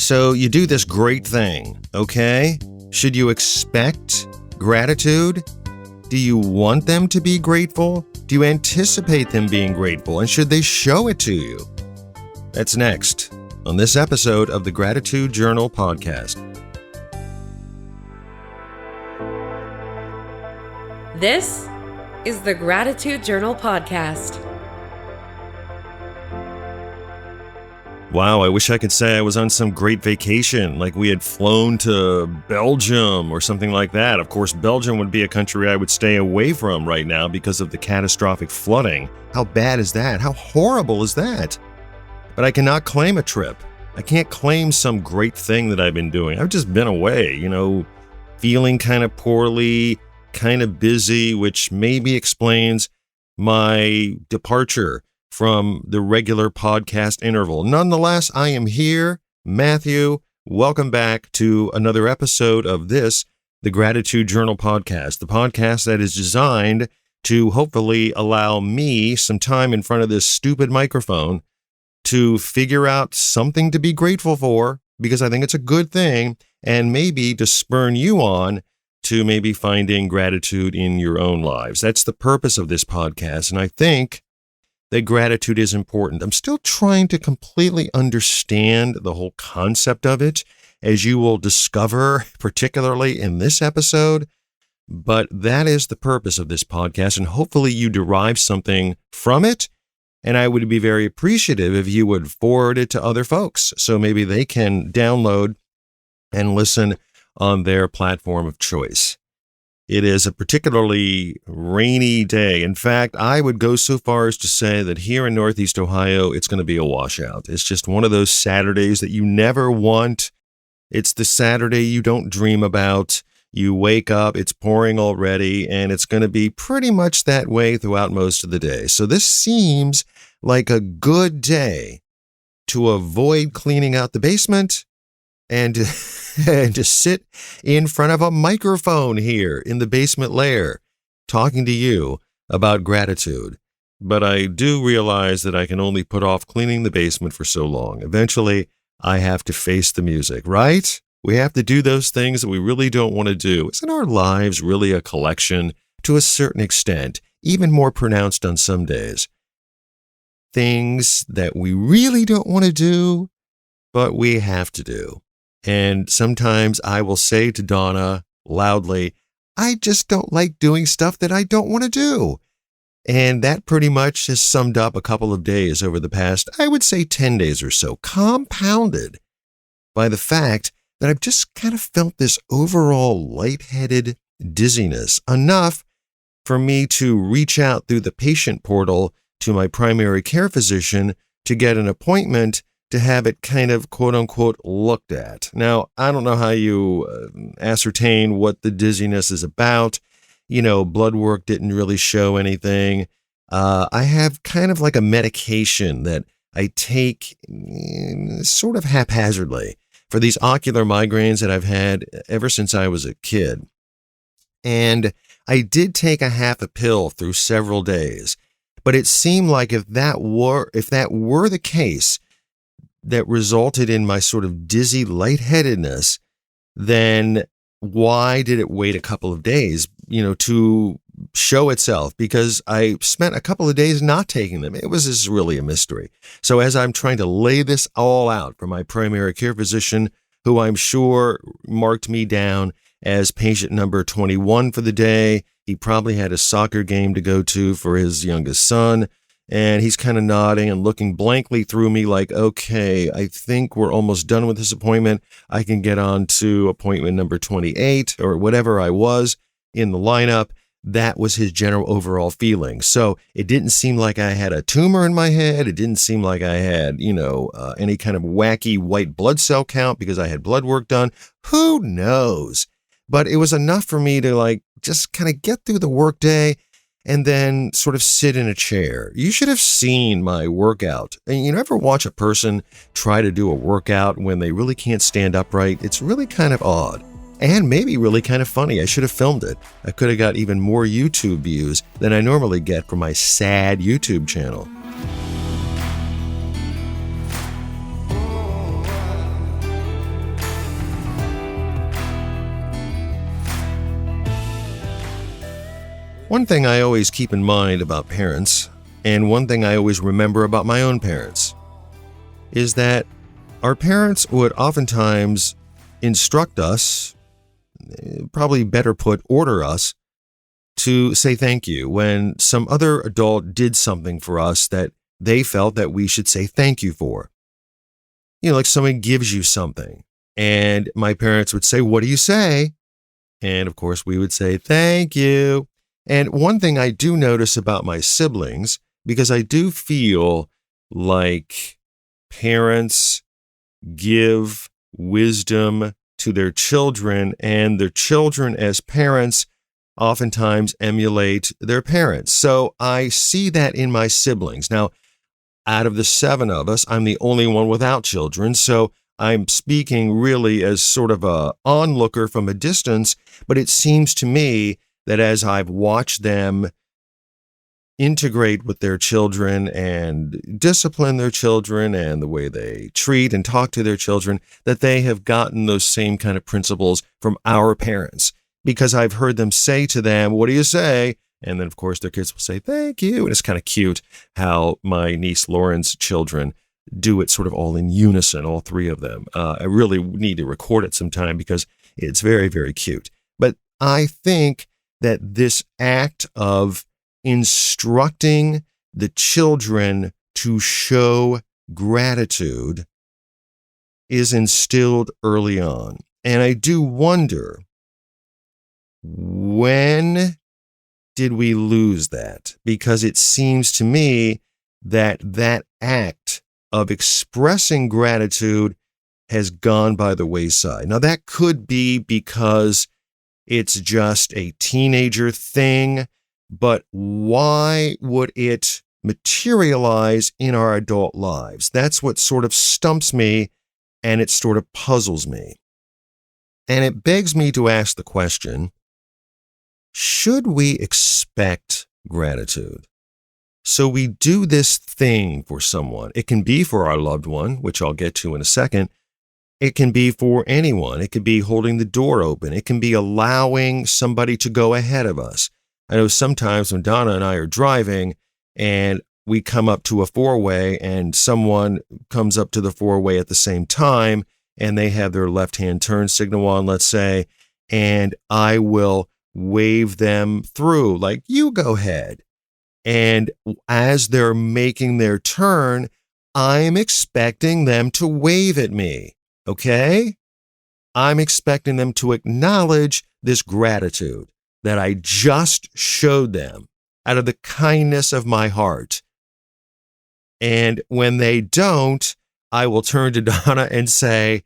So you do this great thing, okay? Should you expect gratitude? Do you want them to be grateful? Do you anticipate them being grateful? And should they show it to you? That's next on this episode of the Gratitude Journal podcast. This is the Gratitude Journal podcast. Wow, I wish I could say I was on some great vacation, like we had flown to Belgium or something like that. Of course, Belgium would be a country I would stay away from right now because of the catastrophic flooding. How bad is that? How horrible is that? But I cannot claim a trip. I can't claim some great thing that I've been doing. I've just been away, feeling kind of poorly, kind of busy, which maybe explains my departure from the regular podcast interval. Nonetheless, I am here. Matthew, welcome back to another episode of this, the Gratitude Journal podcast, the podcast that is designed to hopefully allow me some time in front of this stupid microphone to figure out something to be grateful for, because I think it's a good thing, and maybe to spur you on to maybe finding gratitude in your own lives. That's the purpose of this podcast, and I think that gratitude is important. I'm still trying to completely understand the whole concept of it, as you will discover, particularly in this episode. But that is the purpose of this podcast, and hopefully you derive something from it. And I would be very appreciative if you would forward it to other folks, so maybe they can download and listen on their platform of choice. It is a particularly rainy day. In fact, I would go so far as to say that here in Northeast Ohio, it's going to be a washout. It's just one of those Saturdays that you never want. It's the Saturday you don't dream about. You wake up, it's pouring already, and it's going to be pretty much that way throughout most of the day. So this seems like a good day to avoid cleaning out the basement and to sit in front of a microphone here in the basement lair, talking to you about gratitude. But I do realize that I can only put off cleaning the basement for so long. Eventually, I have to face the music, right? We have to do those things that we really don't want to do. Isn't our lives really a collection, to a certain extent, even more pronounced on some days? Things that we really don't want to do, but we have to do. And sometimes I will say to Donna loudly, I just don't like doing stuff that I don't want to do. And that pretty much has summed up a couple of days over the past, I would say 10 days or so, compounded by the fact that I've just kind of felt this overall lightheaded dizziness, enough for me to reach out through the patient portal to my primary care physician to get an appointment to have it kind of quote-unquote looked at. Now, I don't know how you ascertain what the dizziness is about. Blood work didn't really show anything. I have kind of like a medication that I take sort of haphazardly for these ocular migraines that I've had ever since I was a kid. And I did take a half a pill through several days, but it seemed like if that were the case, that resulted in my sort of dizzy lightheadedness, then why did it wait a couple of days, to show itself? Because I spent a couple of days not taking them. It was just really a mystery. So as I'm trying to lay this all out for my primary care physician, who I'm sure marked me down as patient number 21 for the day, he probably had a soccer game to go to for his youngest son. And he's kind of nodding and looking blankly through me like, okay, I think we're almost done with this appointment. I can get on to appointment number 28 or whatever I was in the lineup. That was his general overall feeling. So it didn't seem like I had a tumor in my head. It didn't seem like I had, any kind of wacky white blood cell count because I had blood work done. Who knows? But it was enough for me to just kind of get through the workday and then sort of sit in a chair. You should have seen my workout. And you ever watch a person try to do a workout when they really can't stand upright? It's really kind of odd and maybe really kind of funny. I should have filmed it. I could have got even more YouTube views than I normally get from my sad YouTube channel. One thing I always keep in mind about parents, and one thing I always remember about my own parents, is that our parents would oftentimes instruct us, probably better put, order us, to say thank you when some other adult did something for us that they felt that we should say thank you for. Like someone gives you something, and my parents would say, "What do you say?" And of course, we would say, "Thank you." And one thing I do notice about my siblings, because I do feel like parents give wisdom to their children, and their children as parents oftentimes emulate their parents. So I see that in my siblings. Now, out of the 7 of us, I'm the only one without children, so I'm speaking really as sort of a onlooker from a distance, but it seems to me that as I've watched them integrate with their children and discipline their children and the way they treat and talk to their children, that they have gotten those same kind of principles from our parents. Because I've heard them say to them, "What do you say?" And then, of course, their kids will say, "Thank you." And it's kind of cute how my niece Lauren's children do it sort of all in unison, all 3 of them. I really need to record it sometime because it's very, very cute. But I think that this act of instructing the children to show gratitude is instilled early on. And I do wonder, when did we lose that? Because it seems to me that that act of expressing gratitude has gone by the wayside. Now, that could be because it's just a teenager thing, but why would it materialize in our adult lives? That's what sort of stumps me, and it sort of puzzles me. And it begs me to ask the question, should we expect gratitude? So we do this thing for someone. It can be for our loved one, which I'll get to in a second. It can be for anyone. It could be holding the door open. It can be allowing somebody to go ahead of us. I know sometimes when Donna and I are driving and we come up to a 4-way and someone comes up to the 4-way at the same time and they have their left-hand turn signal on, let's say, and I will wave them through, like, "You go ahead." And as they're making their turn, I'm expecting them to wave at me, okay? I'm expecting them to acknowledge this gratitude that I just showed them out of the kindness of my heart. And when they don't, I will turn to Donna and say,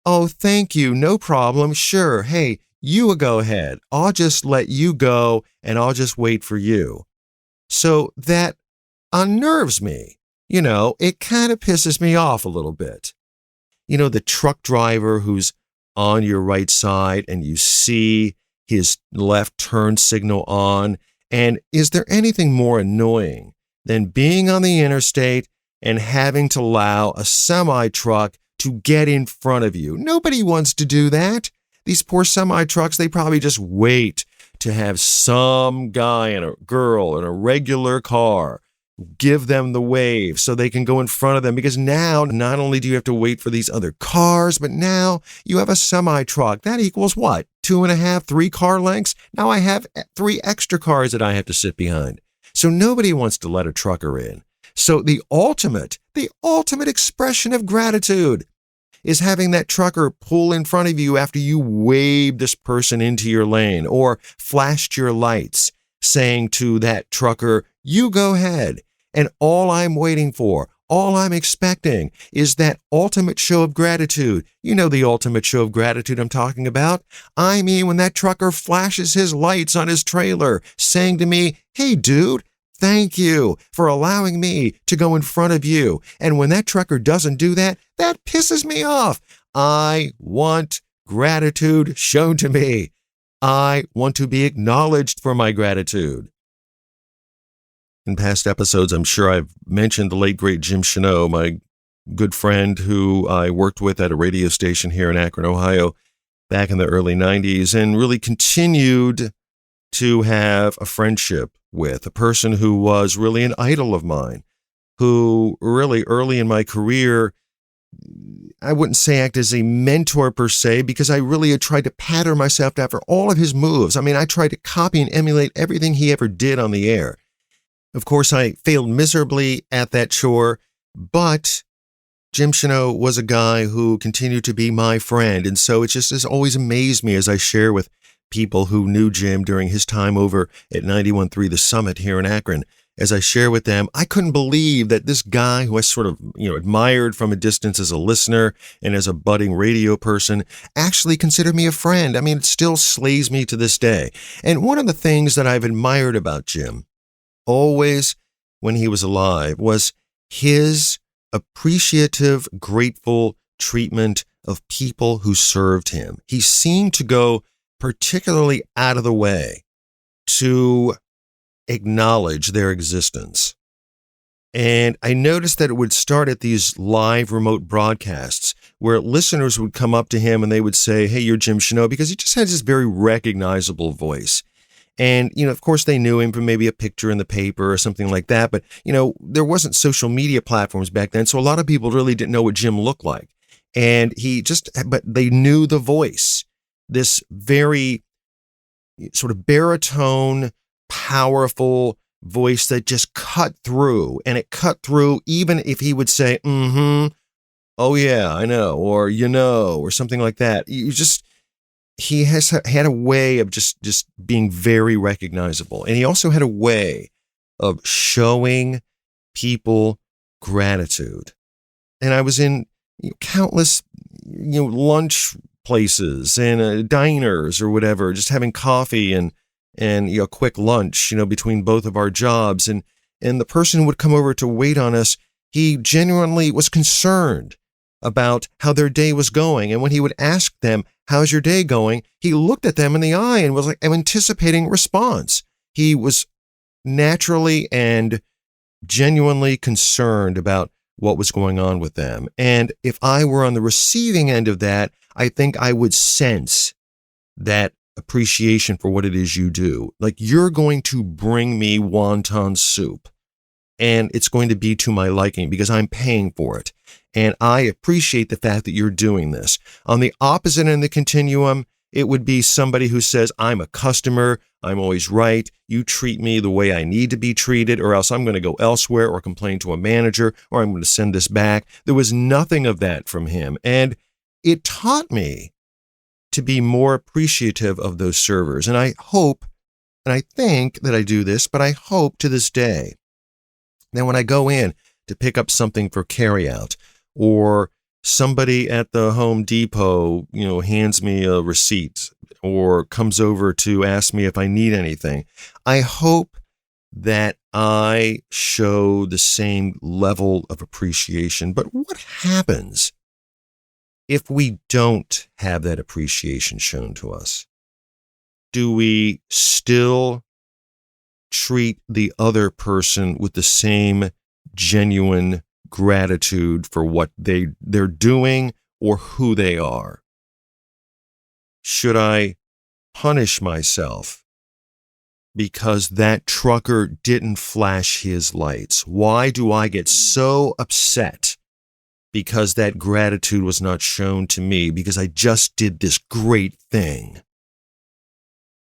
"Oh, thank you, no problem, sure, hey, you go ahead. I'll just let you go and I'll just wait for you." So that unnerves me. It kind of pisses me off a little bit. The truck driver who's on your right side and you see his left turn signal on. And is there anything more annoying than being on the interstate and having to allow a semi-truck to get in front of you? Nobody wants to do that. These poor semi-trucks, they probably just wait to have some guy and a girl in a regular car give them the wave so they can go in front of them. Because now, not only do you have to wait for these other cars, but now you have a semi-truck. That equals what? 2.5, 3 car lengths? Now I have 3 extra cars that I have to sit behind. So nobody wants to let a trucker in. So the ultimate expression of gratitude is having that trucker pull in front of you after you waved this person into your lane or flashed your lights, saying to that trucker, "You go ahead." And all I'm waiting for, all I'm expecting is that ultimate show of gratitude. You know the ultimate show of gratitude I'm talking about. I mean, when that trucker flashes his lights on his trailer, saying to me, "Hey, dude, thank you for allowing me to go in front of you." And when that trucker doesn't do that, that pisses me off. I want gratitude shown to me. I want to be acknowledged for my gratitude. In past episodes, I'm sure I've mentioned the late, great Jim Cheneau, my good friend who I worked with at a radio station here in Akron, Ohio, back in the early 90s, and really continued to have a friendship with, a person who was really an idol of mine, who really early in my career, I wouldn't say act as a mentor per se, because I really had tried to pattern myself after all of his moves. I mean, I tried to copy and emulate everything he ever did on the air. Of course, I failed miserably at that chore, but Jim Cheneau was a guy who continued to be my friend. And so it just has always amazed me as I share with people who knew Jim during his time over at 91.3 The Summit here in Akron. As I share with them, I couldn't believe that this guy who I sort of, admired from a distance as a listener and as a budding radio person actually considered me a friend. I mean, it still slays me to this day. And one of the things that I've admired about Jim, always when he was alive, was his appreciative, grateful treatment of people who served him. He seemed to go particularly out of the way to acknowledge their existence. And I noticed that it would start at these live remote broadcasts where listeners would come up to him and they would say, "Hey, you're Jim Cheneau," because he just had this very recognizable voice. And, of course they knew him from maybe a picture in the paper or something like that. But, there wasn't social media platforms back then. So a lot of people really didn't know what Jim looked like. And but they knew the voice, this very sort of baritone, powerful voice that just cut through. And it cut through even if he would say, "Oh yeah, I know," or or something like that. He has had a way of just being very recognizable. And he also had a way of showing people gratitude. And I was in countless, lunch places and diners or whatever, just having coffee and a quick lunch, between both of our jobs. And the person who would come over to wait on us, he genuinely was concerned about how their day was going. And when he would ask them, "How's your day going?" he looked at them in the eye and was like anticipating response. He was naturally and genuinely concerned about what was going on with them. And if I were on the receiving end of that, I think I would sense that appreciation for what it is you do. Like, you're going to bring me wonton soup, and it's going to be to my liking because I'm paying for it. And I appreciate the fact that you're doing this. On the opposite end of the continuum, it would be somebody who says, "I'm a customer, I'm always right, you treat me the way I need to be treated, or else I'm going to go elsewhere or complain to a manager, or I'm going to send this back." There was nothing of that from him. And it taught me to be more appreciative of those servers. And I hope, and I think that I do this, but I hope to this day that when I go in to pick up something for carryout, or somebody at the Home Depot, hands me a receipt or comes over to ask me if I need anything, I hope that I show the same level of appreciation. But what happens if we don't have that appreciation shown to us? Do we still treat the other person with the same genuine gratitude for what they're doing or who they are? Should I punish myself because that trucker didn't flash his lights? Why do I get so upset because that gratitude was not shown to me because I just did this great thing?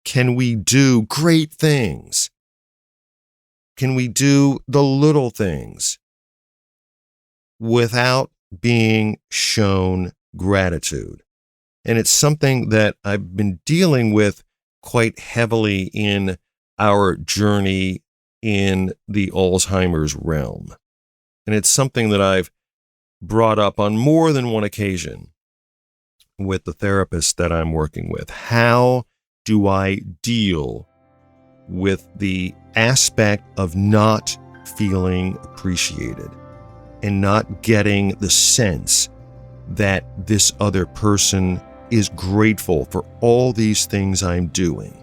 Can we do great things? Can we do the little things without being shown gratitude? And it's something that I've been dealing with quite heavily in our journey in the Alzheimer's realm. And it's something that I've brought up on more than one occasion with the therapist that I'm working with. How do I deal with the aspect of not feeling appreciated and not getting the sense that this other person is grateful for all these things I'm doing?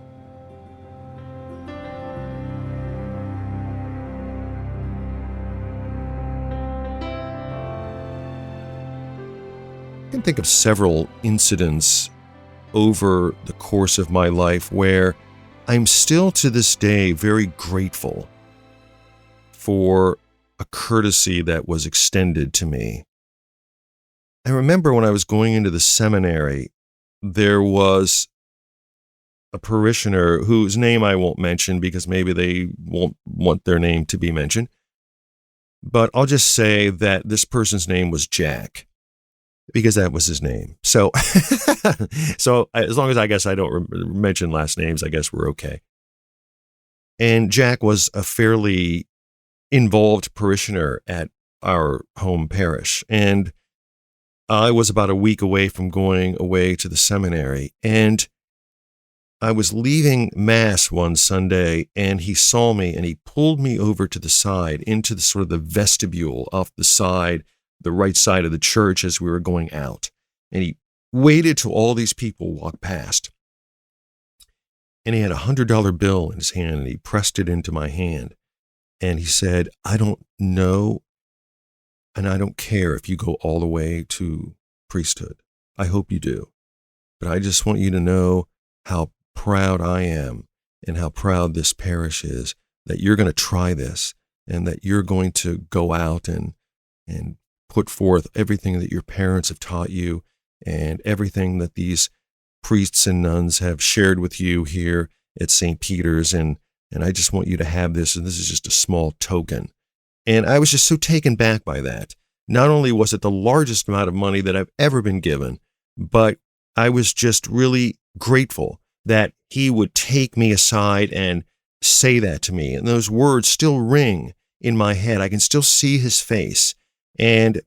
I can think of several incidents over the course of my life where I'm still to this day very grateful for a courtesy that was extended to me. I remember when I was going into the seminary, there was a parishioner whose name I won't mention because maybe they won't want their name to be mentioned. But I'll just say that this person's name was Jack, because that was his name. So, so as long as I guess I don't mention last names, I guess we're okay. And Jack was a fairly involved parishioner at our home parish. And I was about a week away from going away to the seminary. And I was leaving Mass one Sunday, and he saw me, and he pulled me over to the side into the sort of the vestibule off the side, the right side of the church as we were going out. And he waited till all these people walked past. And he had a $100 bill in his hand, and he pressed it into my hand. And he said, "I don't know, and I don't care if you go all the way to priesthood. I hope you do. But I just want you to know how proud I am and how proud this parish is that you're going to try this and that you're going to go out and put forth everything that your parents have taught you and everything that these priests and nuns have shared with you here at St. Peter's. And I just want you to have this, and this is just a small token." And I was just so taken back by that. Not only was it the largest amount of money that I've ever been given, but I was just really grateful that he would take me aside and say that to me. And those words still ring in my head. I can still see his face. And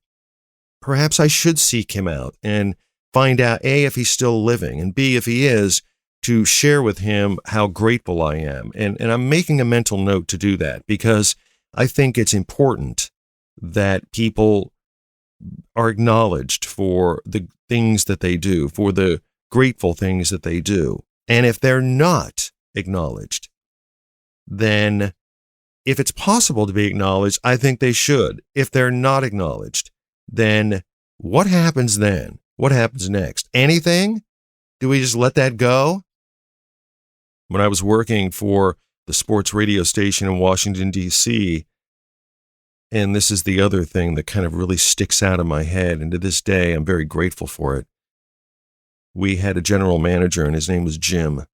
perhaps I should seek him out and find out, A, if he's still living, and B, if he is, to share with him how grateful I am. And I'm making a mental note to do that because I think it's important that people are acknowledged for the things that they do, for the grateful things that they do. And if they're not acknowledged, then if it's possible to be acknowledged, I think they should. If they're not acknowledged, then what happens then? What happens next? Anything? Do we just let that go? When I was working for the sports radio station in Washington, D.C., and this is the other thing that kind of really sticks out in my head, and to this day, I'm very grateful for it. We had a general manager, and his name was Jim.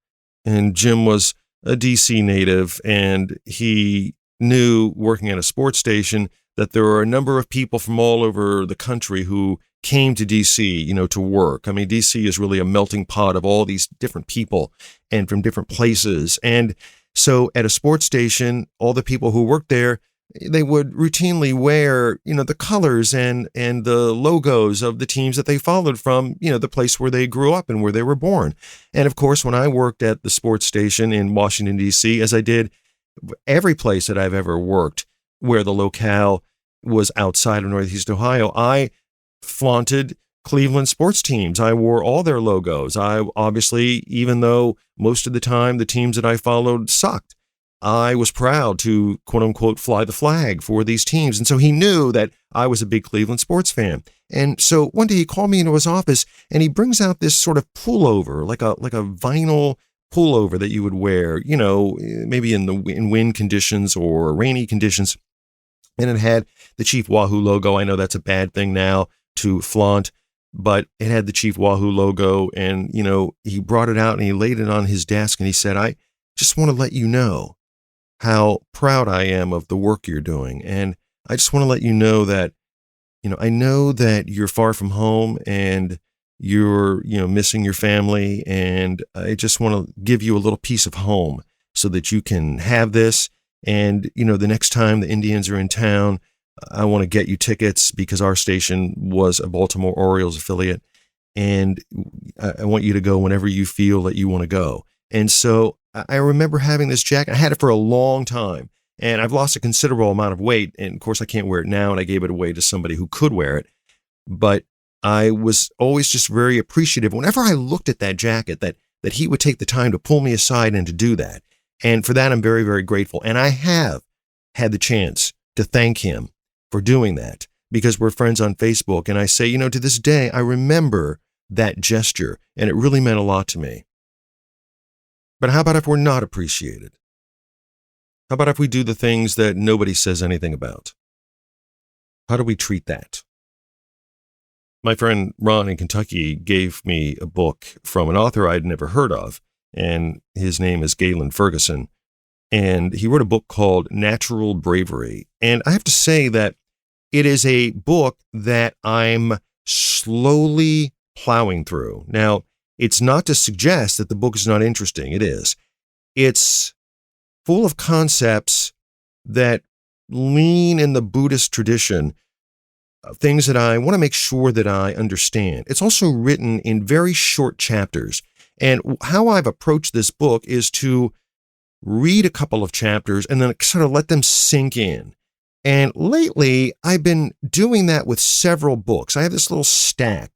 And Jim was a D.C. native, and he knew, working at a sports station, that there were a number of people from all over the country who came to D.C., to work. I mean, D.C. is really a melting pot of all these different people and from different places. And so at a sports station, all the people who worked there, they would routinely wear, the colors and the logos of the teams that they followed from, the place where they grew up and where they were born. And of course, when I worked at the sports station in Washington, D.C., as I did every place that I've ever worked where the locale was outside of Northeast Ohio, I flaunted Cleveland sports teams. I wore all their logos. I obviously, even though most of the time the teams that I followed sucked, I was proud to, quote unquote, fly the flag for these teams. And so he knew that I was a big Cleveland sports fan. And so one day he called me into his office and he brings out this sort of pullover, like a vinyl pullover that you would wear, maybe in wind conditions or rainy conditions. And it had the Chief Wahoo logo. I know that's a bad thing now to flaunt, but it had the Chief Wahoo logo. And, he brought it out and he laid it on his desk and he said, "I just want to let you know how proud I am of the work you're doing. And I just want to let you know that, I know that you're far from home and you're, missing your family. And I just want to give you a little piece of home so that you can have this. And, the next time the Indians are in town, I want to get you tickets because our station was a Baltimore Orioles affiliate. And I want you to go whenever you feel that you want to go." And so I remember having this jacket. I had it for a long time, and I've lost a considerable amount of weight. And of course, I can't wear it now, and I gave it away to somebody who could wear it. But I was always just very appreciative whenever I looked at that jacket that he would take the time to pull me aside and to do that. And for that, I'm very, very grateful. And I have had the chance to thank him for doing that because we're friends on Facebook. And I say, to this day, I remember that gesture, and it really meant a lot to me. But how about if we're not appreciated? How about if we do the things that nobody says anything about? How do we treat that? My friend Ron in Kentucky gave me a book from an author I'd never heard of, and his name is Galen Ferguson. And he wrote a book called Natural Bravery. And I have to say that it is a book that I'm slowly plowing through. Now, it's not to suggest that the book is not interesting. It is. It's full of concepts that lean in the Buddhist tradition, things that I want to make sure that I understand. It's also written in very short chapters. And how I've approached this book is to read a couple of chapters and then sort of let them sink in. And lately, I've been doing that with several books. I have this little stack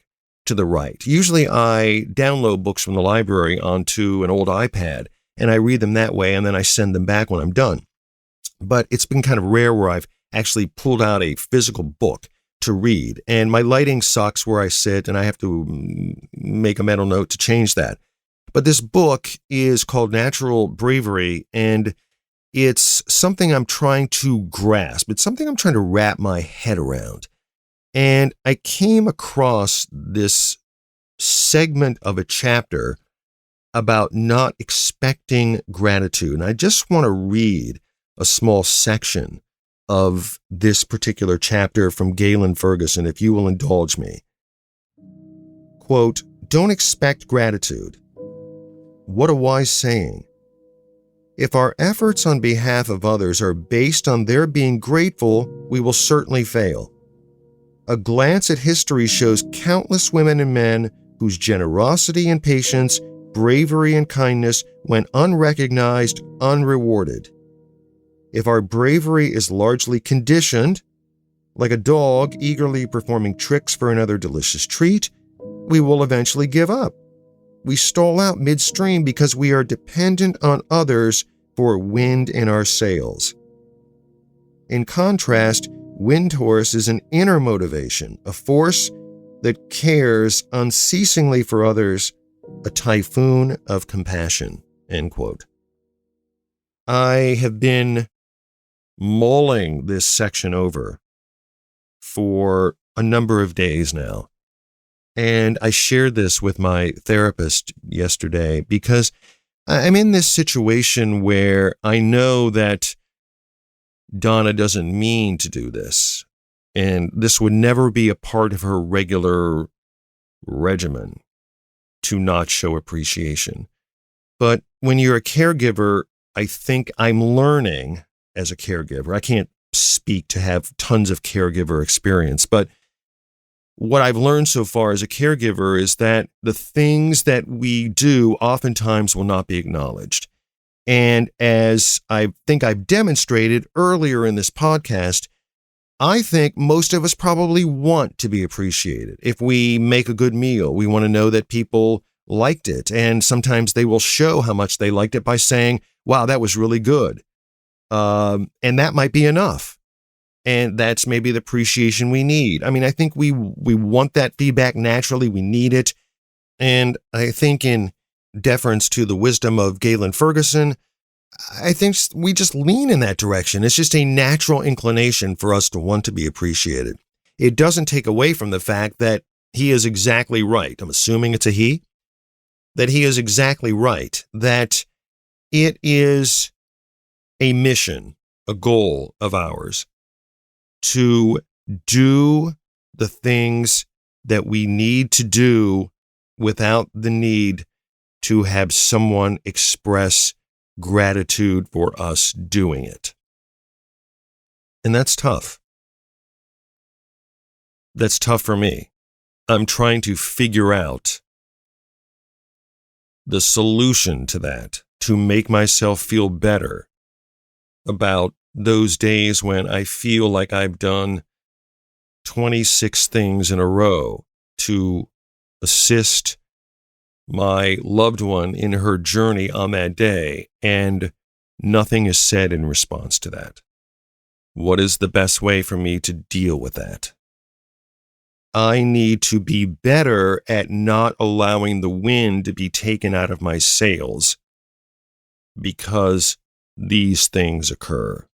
to the right. Usually I download books from the library onto an old iPad, and I read them that way, and then I send them back when I'm done. But it's been kind of rare where I've actually pulled out a physical book to read. And my lighting sucks where I sit, and I have to make a mental note to change that. But this book is called Natural Bravery, and it's something I'm trying to grasp. It's something I'm trying to wrap my head around. And I came across this segment of a chapter about not expecting gratitude. And I just want to read a small section of this particular chapter from Galen Ferguson, if you will indulge me. Quote, "Don't expect gratitude. What a wise saying. If our efforts on behalf of others are based on their being grateful, we will certainly fail. A glance at history shows countless women and men whose generosity and patience, bravery and kindness went unrecognized, unrewarded. If our bravery is largely conditioned, like a dog eagerly performing tricks for another delicious treat, we will eventually give up. We stall out midstream because we are dependent on others for wind in our sails. In contrast, Windhorse is an inner motivation, a force that cares unceasingly for others, a typhoon of compassion." End quote. I have been mulling this section over for a number of days now. And I shared this with my therapist yesterday because I'm in this situation where I know that Donna doesn't mean to do this, and this would never be a part of her regular regimen to not show appreciation. But when you're a caregiver, I think I'm learning as a caregiver. I can't speak to have tons of caregiver experience, but what I've learned so far as a caregiver is that the things that we do oftentimes will not be acknowledged. And as I think I've demonstrated earlier in this podcast, I think most of us probably want to be appreciated. If we make a good meal, we want to know that people liked it. And sometimes they will show how much they liked it by saying, "Wow, that was really good." And that might be enough. And that's maybe the appreciation we need. I mean, I think we want that feedback naturally. We need it. And I think in deference to the wisdom of Galen Ferguson, I think we just lean in that direction. It's just a natural inclination for us to want to be appreciated. It doesn't take away from the fact that he is exactly right. I'm assuming it's a he. That he is exactly right. That it is a mission, a goal of ours to do the things that we need to do without the need to have someone express gratitude for us doing it. And that's tough. That's tough for me. I'm trying to figure out the solution to that, to make myself feel better about those days when I feel like I've done 26 things in a row to assist my loved one in her journey on that day, and nothing is said in response to that. What is the best way for me to deal with that? I need to be better at not allowing the wind to be taken out of my sails because these things occur.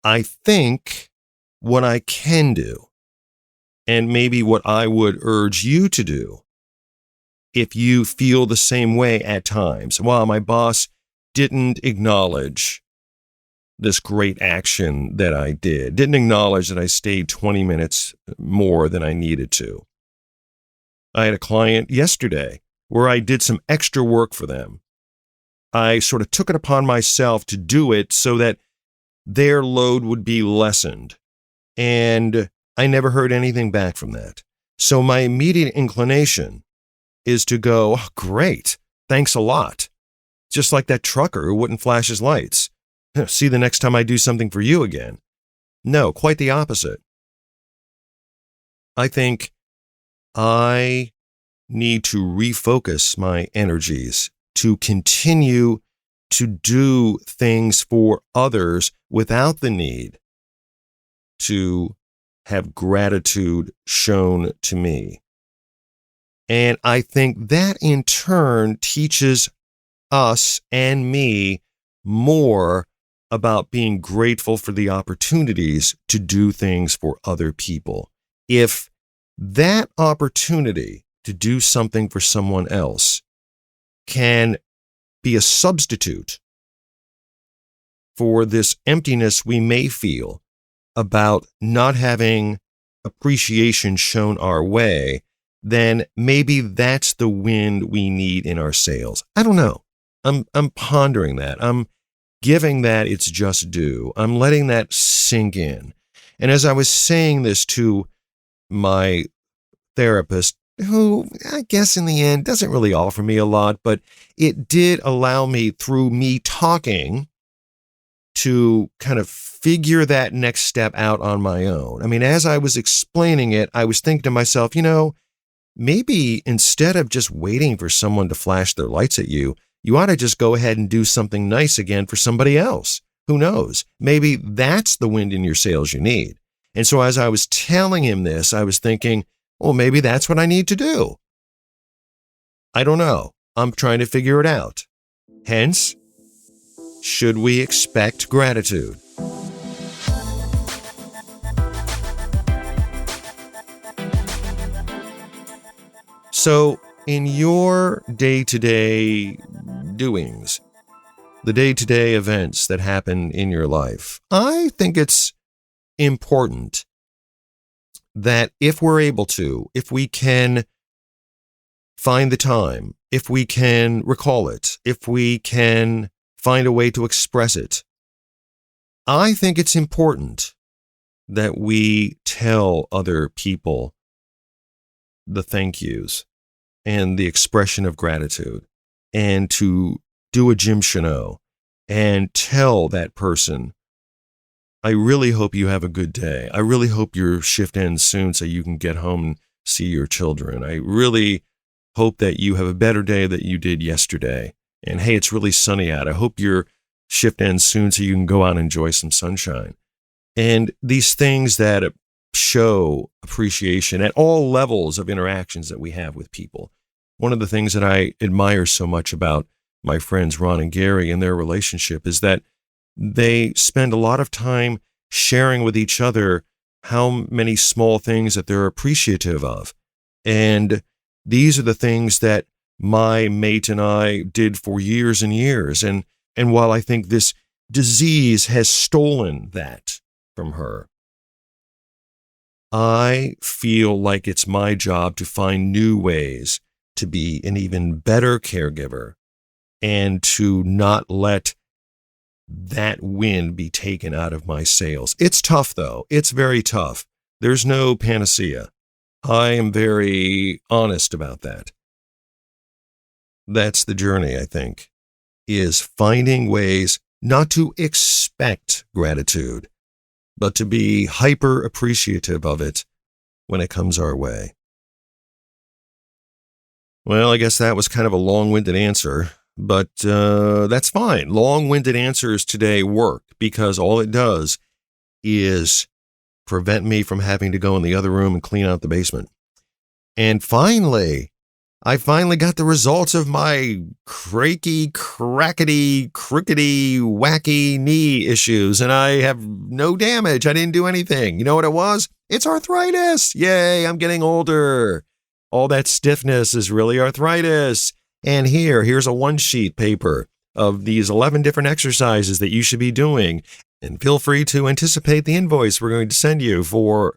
I think what I can do, and maybe what I would urge you to do, if you feel the same way at times, while my boss didn't acknowledge this great action that I didn't acknowledge that I stayed 20 minutes more than I needed to. I had a client yesterday where I did some extra work for them. I sort of took it upon myself to do it so that their load would be lessened. And I never heard anything back from that. So my immediate inclination is to go, oh, great, thanks a lot. Just like that trucker who wouldn't flash his lights. See the next time I do something for you again. No, quite the opposite. I think I need to refocus my energies to continue to do things for others without the need to have gratitude shown to me. And I think that in turn teaches us and me more about being grateful for the opportunities to do things for other people. If that opportunity to do something for someone else can be a substitute for this emptiness we may feel about not having appreciation shown our way, then maybe that's the wind we need in our sails. I don't know. I'm pondering that. I'm giving that its just due. I'm letting that sink in. And as I was saying this to my therapist, who I guess in the end doesn't really offer me a lot, but it did allow me, through me talking, to kind of figure that next step out on my own. I mean, as I was explaining it, I was thinking to myself, maybe instead of just waiting for someone to flash their lights at you, you ought to just go ahead and do something nice again for somebody else. Who knows? Maybe that's the wind in your sails you need. And so as I was telling him this, I was thinking, well, maybe that's what I need to do. I don't know. I'm trying to figure it out. Hence, should we expect gratitude? So, in your day-to-day doings, the day-to-day events that happen in your life, I think it's important that if we're able to, if we can find the time, if we can recall it, if we can find a way to express it, I think it's important that we tell other people the thank yous and the expression of gratitude, and to do a Jim Cheneau and tell that person, I really hope you have a good day. I really hope your shift ends soon so you can get home and see your children. I really hope that you have a better day than you did yesterday. And hey, it's really sunny out. I hope your shift ends soon so you can go out and enjoy some sunshine. And these things that show appreciation at all levels of interactions that we have with people. One of the things that I admire so much about my friends Ron and Gary and their relationship is that they spend a lot of time sharing with each other how many small things that they're appreciative of. And these are the things that my mate and I did for years and years. And while I think this disease has stolen that from her, I feel like it's my job to find new ways to be an even better caregiver and to not let that wind be taken out of my sails. It's tough, though. It's very tough. There's no panacea. I am very honest about that. That's the journey, I think, is finding ways not to expect gratitude, but to be hyper appreciative of it when it comes our way. Well, I guess that was kind of a long-winded answer, but that's fine. Long-winded answers today work because all it does is prevent me from having to go in the other room and clean out the basement. And finally, I finally got the results of my cracky, crackety, crookedy, wacky knee issues, and I have no damage. I didn't do anything. You know what it was? It's arthritis. Yay, I'm getting older. All that stiffness is really arthritis. And here's a one-sheet paper of these 11 different exercises that you should be doing. And feel free to anticipate the invoice we're going to send you for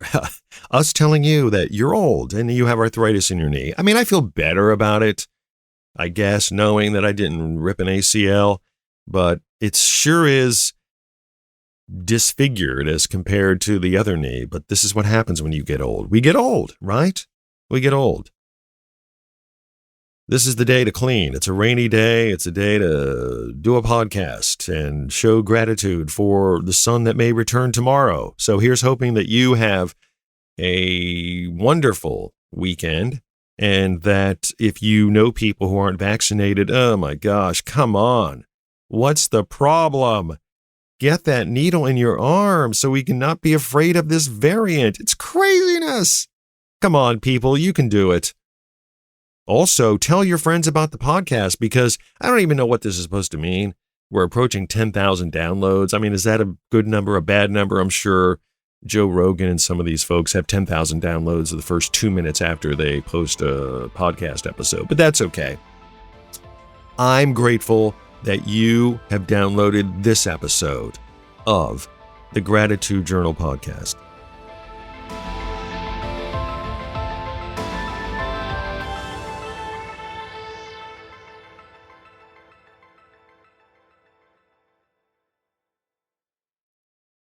us telling you that you're old and you have arthritis in your knee. I mean, I feel better about it, I guess, knowing that I didn't rip an ACL, but it sure is disfigured as compared to the other knee. But this is what happens when you get old. We get old, right? We get old. This is the day to clean. It's a rainy day. It's a day to do a podcast and show gratitude for the sun that may return tomorrow. So here's hoping that you have a wonderful weekend, and that if you know people who aren't vaccinated, oh my gosh, come on. What's the problem? Get that needle in your arm so we can not be afraid of this variant. It's craziness. Come on, people, you can do it. Also, tell your friends about the podcast, because I don't even know what this is supposed to mean. We're approaching 10,000 downloads. I mean, is that a good number, a bad number? I'm sure Joe Rogan and some of these folks have 10,000 downloads the first 2 minutes after they post a podcast episode, but that's okay. I'm grateful that you have downloaded this episode of the Gratitude Journal podcast.